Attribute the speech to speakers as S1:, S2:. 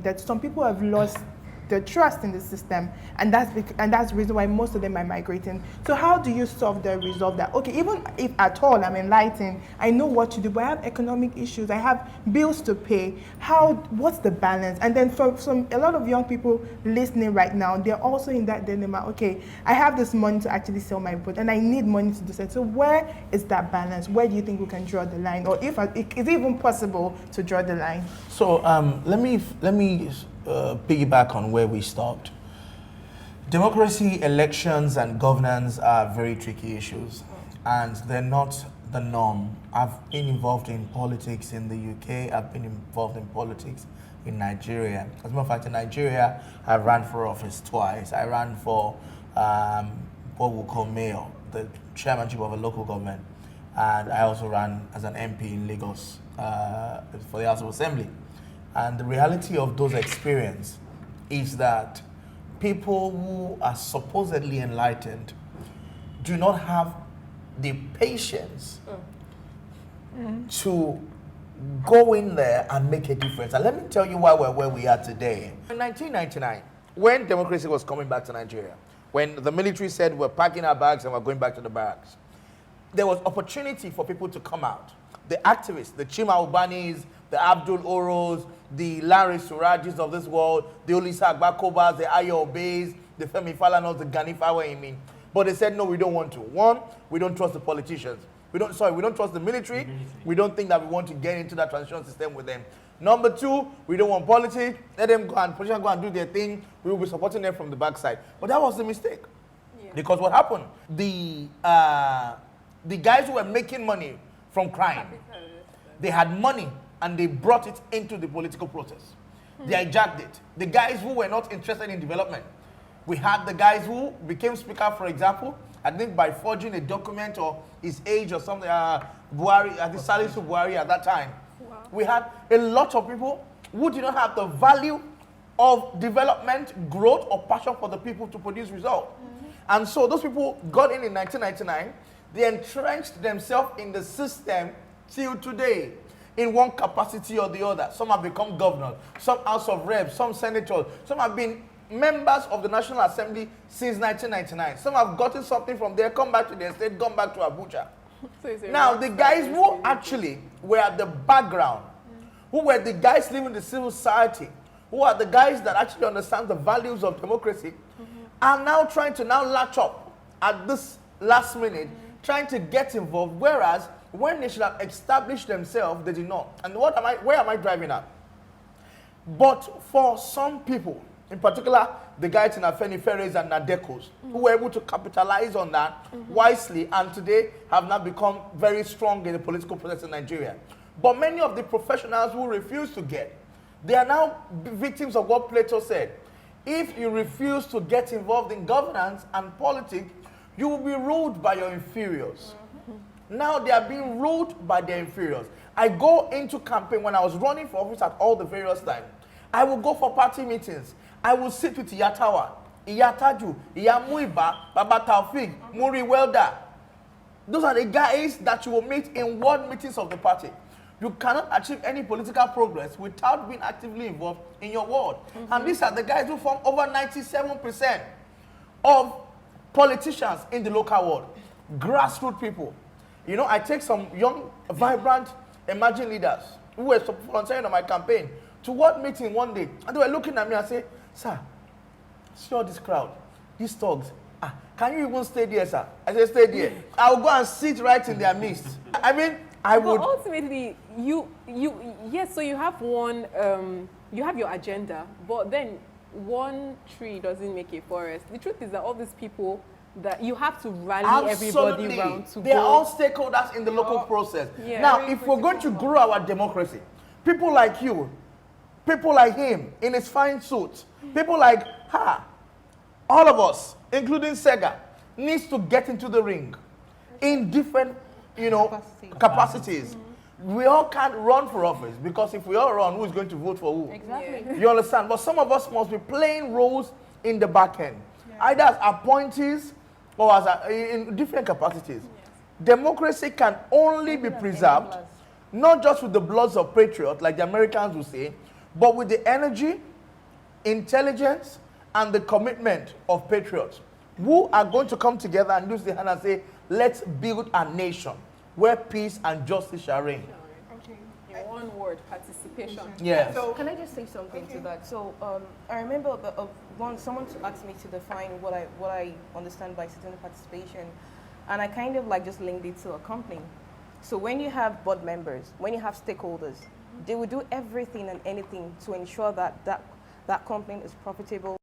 S1: that some people have lost the trust in the system, and that's the reason why most of them are migrating. So how do you resolve that? Okay, even if at all I'm enlightened, I know what to do, but I have economic issues, I have bills to pay. What's the balance? And then for a lot of young people listening right now, they're also in that dilemma. Okay, I have this money to actually sell my boat, and I need money to do that. So where is that balance? Where do you think we can draw the line, or is it even possible to draw the line?
S2: So let me piggyback on where we stopped. Democracy, elections, and governance are very tricky issues, and they're not the norm. I've been involved in politics in the UK. I've been involved in politics in Nigeria. As a matter of fact, in Nigeria, I ran for office twice. I ran for what we call mayor, the chairmanship of a local government, and I also ran as an MP in Lagos for the House of Assembly. And the reality of those experiences is that people who are supposedly enlightened do not have the patience to go in there and make a difference. And let me tell you why we're where we are today. In 1999, when democracy was coming back to Nigeria, when the military said we're packing our bags and we're going back to the barracks, there was opportunity for people to come out. The activists, the Chima Ubanis, the Abdul Oros, the Larry Surajis of this world, the Olisa Agbakobas, the Ayo Obeys, the Femi Falanas, the Gani Fawehinmi. But they said, no, we don't want to. One, we don't trust the politicians. We don't trust the military. We don't think that we want to get into that transition system with them. Number two, we don't want politics. Let them politicians go and do their thing. We will be supporting them from the backside. But that was the mistake. Yeah. Because what happened? The guys who were making money from crime, they had money and they brought it into the political process. They hijacked it. The guys who were not interested in development. We had the guys who became speaker, for example, I think by forging a document or his age or something, Buhari, I think Salisu Buhari at that time. Wow. We had a lot of people who did not have the value of development, growth, or passion for the people to produce results. And so those people got in 1999, they entrenched themselves in the system till today, in one capacity or the other. Some have become governors, some House of Reps, some senators, some have been members of the National Assembly since 1999. Some have gotten something from there, come back to their state, gone back to Abuja. So now, the guys who actually were at the background, who were the guys living in the civil society, who are the guys that actually understand the values of democracy, are now trying to latch up at this last minute, trying to get involved, whereas when they should have established themselves, they did not. And where am I driving at? But for some people, in particular, the guys in Afeni Ferries and Nadekos, who were able to capitalize on that wisely and today have now become very strong in the political process in Nigeria. But many of the professionals who refuse to get, they are now victims of what Plato said. If you refuse to get involved in governance and politics, you will be ruled by your inferiors. Now they are being ruled by their inferiors. I go into campaign when I was running for office at all the various times. I will go for party meetings. I will sit with Iyatawa, Iyataju, Iyamuiba, Baba Taufik, Muri Welda. Those are the guys that you will meet in ward meetings of the party. You cannot achieve any political progress without being actively involved in your ward. And these are the guys who form over 97% of politicians in the local ward. Grassroots people. You know, I take some young, vibrant, emerging leaders who were volunteering on my campaign to ward meeting one day. And they were looking at me and say, sir, see all this crowd, these thugs. Can you even stay there, sir? I said, stay there. I will go and sit right in their midst. I mean,
S3: but ultimately, yes, so you have one, you have your agenda, but then one tree doesn't make a forest. The truth is that all these people that you have to rally everybody around to
S2: They're all stakeholders in the local process. Yeah. Now, if we're going to grow our democracy, people like you, people like him in his fine suit, people like her, all of us, including Sega, needs to get into the ring in different, capacities. We all can't run for office because if we all run, who is going to vote for who?
S3: Exactly.
S2: You understand? But some of us must be playing roles in the back end, either as appointees or as in different capacities. Yes. Democracy can only be preserved, not just with the bloods of patriots, like the Americans will say, but with the energy, intelligence, and the commitment of patriots who are going to come together and use their hand and say, let's build a nation where peace and justice shall reign.
S1: Okay.
S3: In one word, participation.
S2: Yes.
S4: So can I just say something to that? So I remember someone asked me to define what I understand by citizen participation, and I kind of like just linked it to a company. So when you have board members, when you have stakeholders, they will do everything and anything to ensure that that company is profitable,